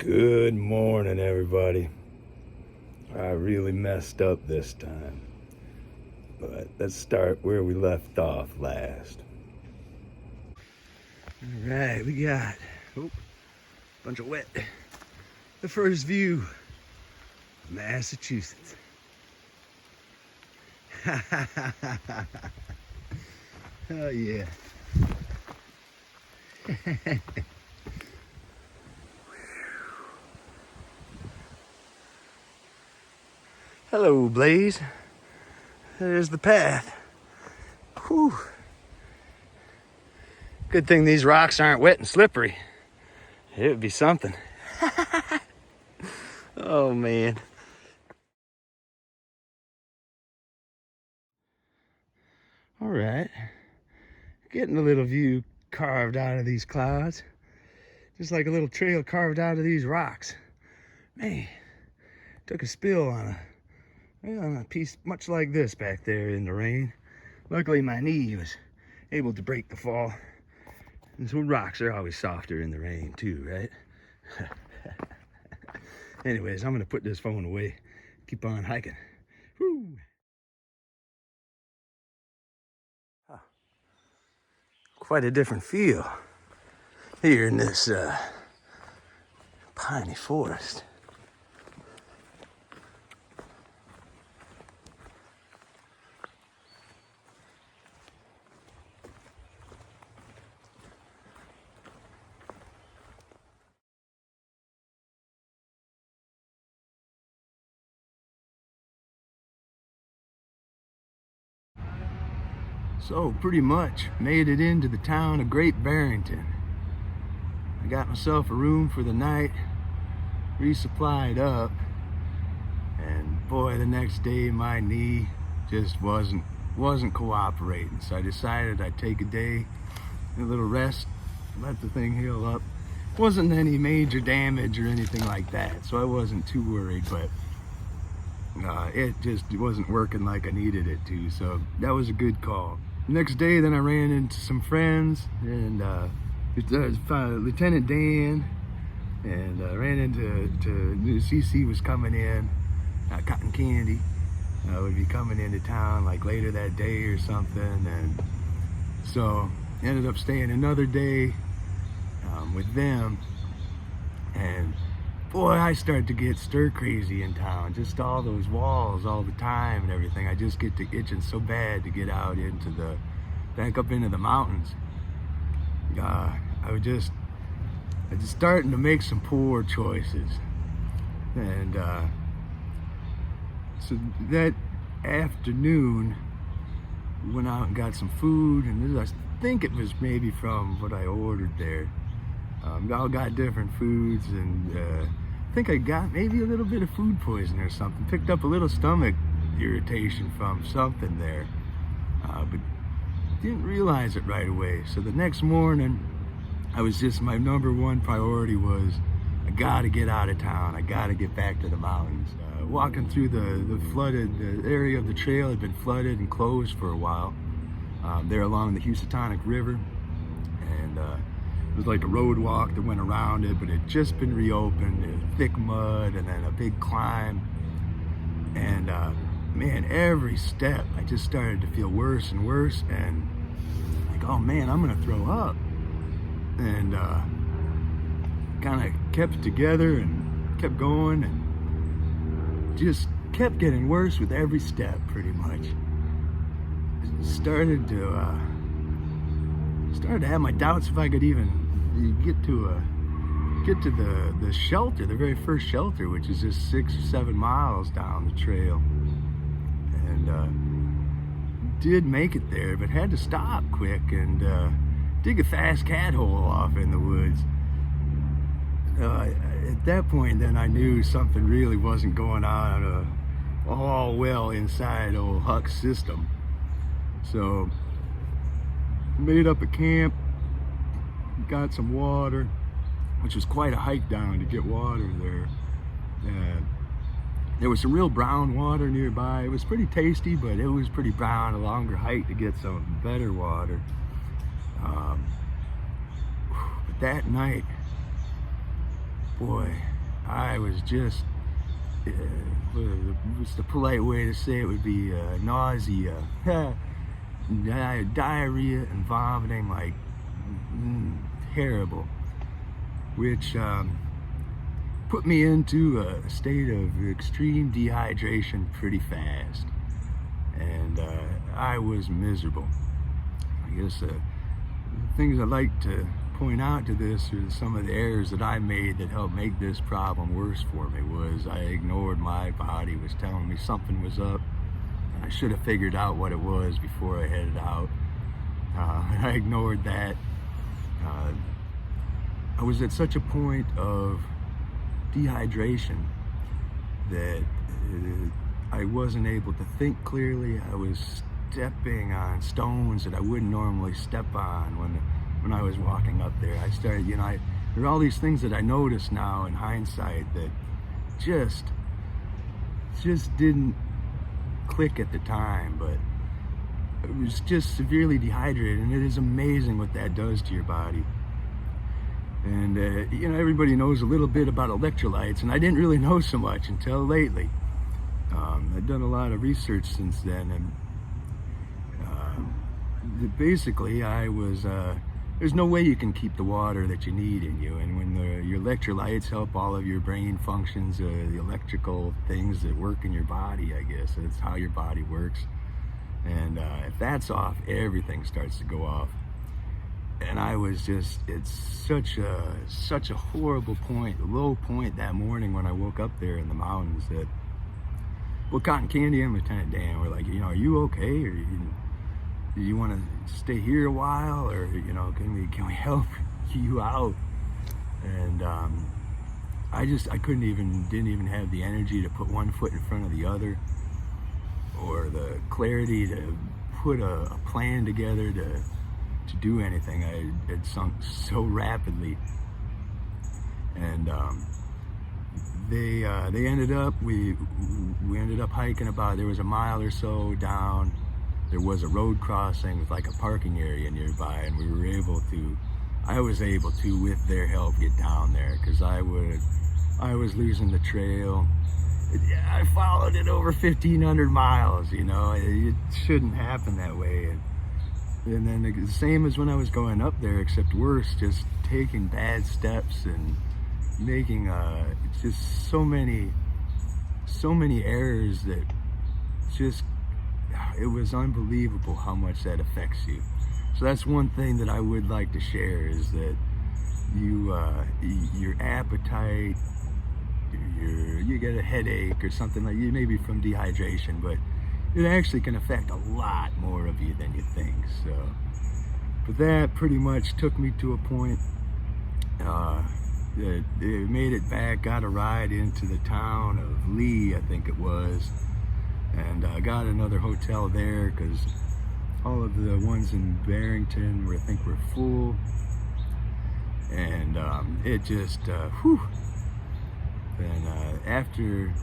Good morning, everybody. I really messed up this time, but let's start where we left off last. All right, we got a bunch of wet. The first view of Massachusetts. Oh yeah. Hello, Blaze. There's the path. Whew. Good thing these rocks aren't wet and slippery. It would be something. Oh, man. All right. Getting a little view carved out of these clouds. Just like a little trail carved out of these rocks. Man, took a spill on a piece much like this back there in the rain. Luckily, my knee was able to break the fall. And so rocks are always softer in the rain too, right? Anyways, I'm gonna put this phone away. Keep on hiking. Woo. Huh. Quite a different feel here in this piney forest. So pretty much made it into the town of Great Barrington. I got myself a room for the night, resupplied up, and boy, the next day my knee just wasn't cooperating. So I decided I'd take a day, a little rest, let the thing heal up. Wasn't any major damage or anything like that, so I wasn't too worried, but it just wasn't working like I needed it to, so that was a good call. Next day, then I ran into some friends, and Lieutenant Dan, and ran into CC was coming in, Cotton Candy would be coming into town like later that day or something, and so ended up staying another day with them, and boy, I started to get stir crazy in town. Just all those walls all the time and everything. I just get to itching so bad to get out into back up into the mountains. I was just starting to make some poor choices. And so that afternoon, we went out and got some food, and I think it was maybe from what I ordered there. We all got different foods, and I think I got maybe a little bit of food poisoning or something. Picked up a little stomach irritation from something there, but didn't realize it right away. So the next morning, my number one priority was, I gotta get out of town. I gotta get back to the mountains. Walking through the area of the trail had been flooded and closed for a while. There along the Housatonic River, and it was like a road walk that went around it, but it had just been reopened. It was thick mud and then a big climb. And man, every step I just started to feel worse and worse, and like, oh man, I'm gonna throw up. And kind of kept it together and kept going, and just kept getting worse with every step pretty much. Started to have my doubts if I could even get to the shelter, the very first shelter, which is just 6 or 7 miles down the trail. And did make it there, but had to stop quick and dig a fast cat hole off in the woods. At that point, then I knew something really wasn't going on all well inside old Huck's system. So made up a camp, got some water, which was quite a hike down to get water there. And there was some real brown water nearby. It was pretty tasty, but it was pretty brown, a longer hike to get some better water. But that night, boy, I was just, what's the polite way to say it would be nausea, diarrhea and vomiting, like terrible, which put me into a state of extreme dehydration pretty fast, and I was miserable. I guess the things I'd like to point out to this are some of the errors that I made that helped make this problem worse for me. Was I ignored my body was telling me something was up, and I should have figured out what it was before I headed out. And I ignored that. I was at such a point of dehydration that I wasn't able to think clearly. I was stepping on stones that I wouldn't normally step on when I was walking up there. I started, there are all these things that I notice now in hindsight that just didn't click at the time, but it was just severely dehydrated, and it is amazing what that does to your body. And everybody knows a little bit about electrolytes, and I didn't really know so much until lately. I've done a lot of research since then, and basically there's no way you can keep the water that you need in you, and when your electrolytes help all of your brain functions, the electrical things that work in your body, I guess that's how your body works, and if that's off, everything starts to go off. And I was just, it's such a horrible point, low point that morning when I woke up there in the mountains that, well, Cotton Candy and Lieutenant Dan were like, are you okay? Or do you want to stay here a while? Or, can we help you out? And I didn't even have the energy to put one foot in front of the other, or the clarity to put a plan together to do anything. I had sunk so rapidly, and we ended up hiking about, there was a mile or so down. There was a road crossing with like a parking area nearby, and I was able to, with their help, get down there, because I was losing the trail. I followed it over 1,500 miles, it shouldn't happen that way. And then the same as when I was going up there, except worse, just taking bad steps and making just so many errors that it was unbelievable how much that affects you. So that's one thing that I would like to share, is that your appetite, you get a headache or something like, maybe from dehydration, but it actually can affect a lot more of you than you think. So, but that pretty much took me to a point that it made it back, got a ride into the town of Lee, I think it was, and got another hotel there, because all of the ones in Barrington I think were full, and it just, And after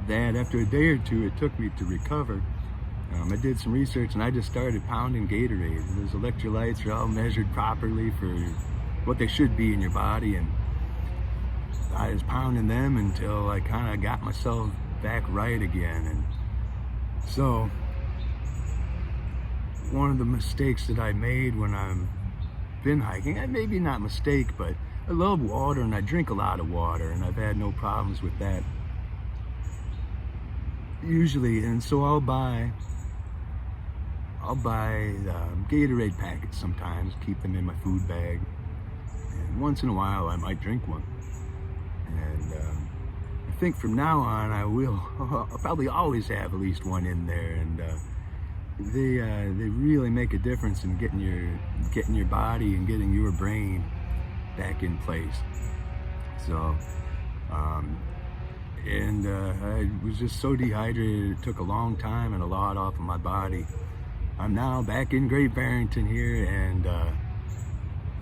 a day or two, it took me to recover. I did some research, and I just started pounding Gatorade. Those electrolytes are all measured properly for what they should be in your body, and I was pounding them until I kind of got myself back right again. And so one of the mistakes that I made when I've been hiking, and maybe not mistake, but I love water, and I drink a lot of water, and I've had no problems with that usually. And so I'll buy Gatorade packets sometimes, keep them in my food bag, and once in a while I might drink one. And I think from now on I'll probably always have at least one in there, and they really make a difference in getting your body and getting your brain back in place. So I was just so dehydrated, it took a long time and a lot off of my body. I'm now back in Great Barrington here, and I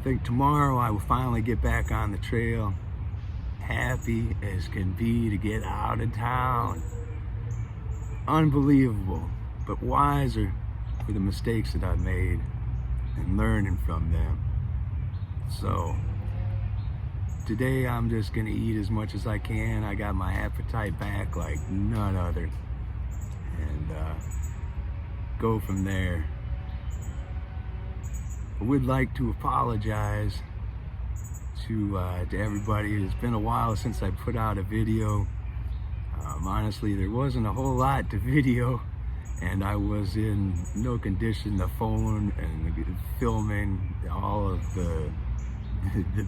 think tomorrow I will finally get back on the trail, happy as can be to get out of town. Unbelievable, but wiser for the mistakes that I've made and learning from them. So today I'm just gonna eat as much as I can. I got my appetite back like none other, and go from there. I would like to apologize to everybody. It's been a while since I put out a video. Honestly, there wasn't a whole lot to video, and I was in no condition to phone and filming. All of the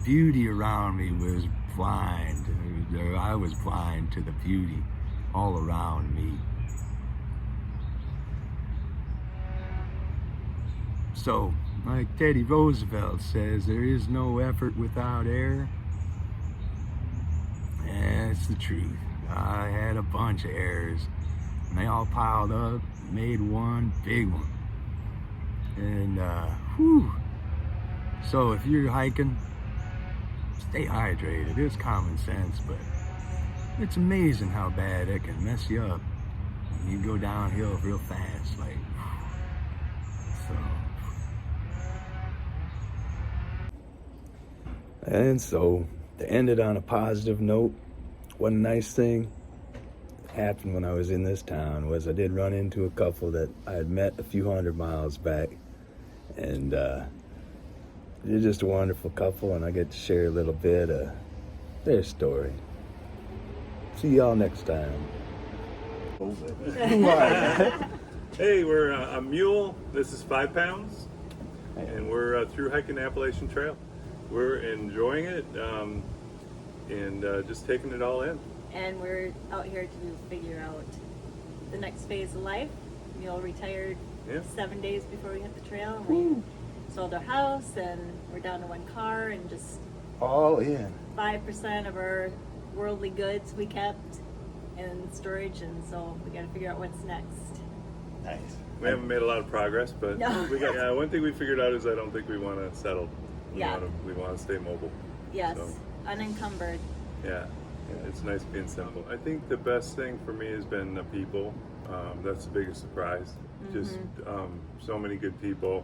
beauty around me was blind. I was blind to the beauty all around me. So, like Teddy Roosevelt says, there is no effort without error. And it's the truth. I had a bunch of errors, and they all piled up, made one big one. And whew. So if you're hiking, stay hydrated. It's common sense, but it's amazing how bad it can mess you up. You go downhill real fast, like so. And so, to end it on a positive note, one nice thing happened when I was in this town was I did run into a couple that I had met a few hundred miles back, and they're just a wonderful couple, and I get to share a little bit of their story. See y'all next time. Hey, we're a mule. This is 5 pounds, and we're through hiking the Appalachian Trail. We're enjoying it and just taking it all in. And we're out here to figure out the next phase of life. Mule retired 7 days before we hit the trail. And we sold our house, and we're down to 1 car, and just All in. 5% of our worldly goods we kept in storage, and so we got to figure out what's next. Nice. We haven't made a lot of progress, but No. we got one thing we figured out is I don't think we want to settle. We Yeah. want to stay mobile. Yes, So, unencumbered. yeah, it's nice being simple. I think the best thing for me has been the people. That's the biggest surprise. Just so many good people,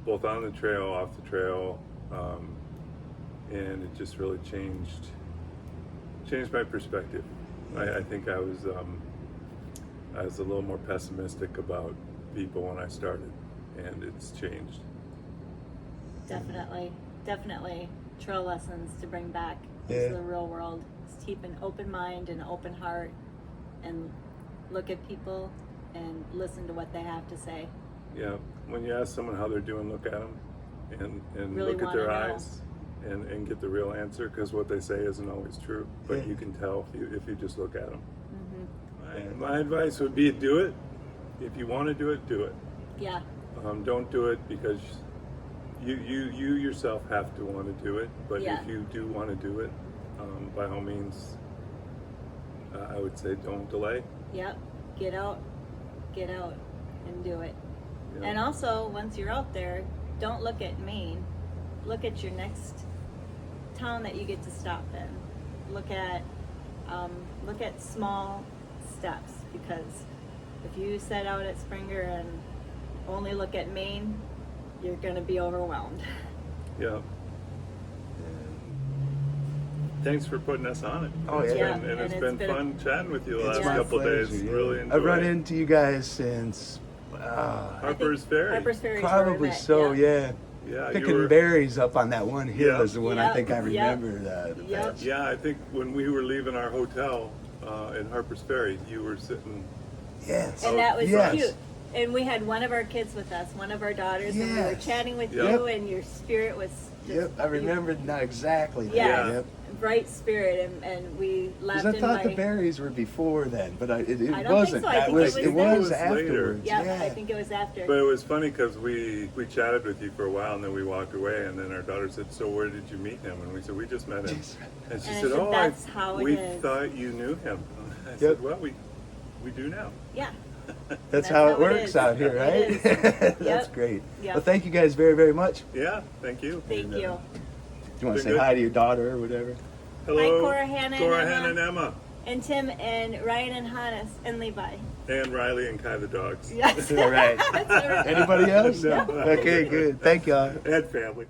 both on the trail, off the trail, and it just really changed my perspective. I think I was a little more pessimistic about people when I started, and it's changed. Definitely trail lessons to bring back to the real world. Just keep an open mind and an open heart, and look at people and listen to what they have to say. Yeah, when you ask someone how they're doing, look at them and Really look at their wanna know. eyes and get the real answer, because what they say isn't always true, but you can tell if you just look at them. My advice would be do it. If you want to do it, do it. Yeah. Don't do it because you yourself have to want to do it, but Yeah. if you do want to do it, by all means, I would say don't delay. Yep. Get out and do it. Yeah. And also, once you're out there, don't look at Maine. Look at your next town that you get to stop in. Look at small steps, because if you set out at Springer and only look at Maine, you're going to be overwhelmed. Yeah. Thanks for putting us on it. Oh, It's yeah. been, it's been fun chatting with you the last my couple days. pleasure, yeah. Really enjoyed I've run it. into you guys since Harper's Ferry. Harper's Ferry is where we probably met, so, yeah. Yeah, you Picking were. berries up on that one hill Yeah. is the one I Yep, think I yep, remember the yep. best. Yeah, I think when we were leaving our hotel in Harper's Ferry, you were sitting. Yes. And that was Yes. cute. And we had one of our kids with us, one of our daughters, and we were Yes. chatting with Yep. you, and your spirit was just, Yep, I remember now exactly that. Yeah. Yep. bright spirit, and we left Because I in thought my... the berries were before then, but it I don't think wasn't. so. I That think was, it it was was then. afterwards. Yeah, Yeah. I think it was after. But it was funny because we chatted with you for a while and then we walked away, and then our daughter said, "So where did you meet him?" And we said, "We just met him." And she And I said, said, "Oh, "That's how it we is." thought you knew him." I Yep. said, "Well, we do now." Yeah. That's how it works is. out here, right? It is. That's Yep. great. Yep. Well, thank you guys very, very much. Yeah, thank you. Thank you. Do you want to Been say good. hi to your daughter or whatever? Hello, Cora, Hannah, and Cora, Emma. Hannah, and Emma, And Tim and Ryan and Hannes and Levi. and Riley and Kai the dogs. Yes. All right. That's all right. Anybody else? No. Okay, good. Thank y'all. And family.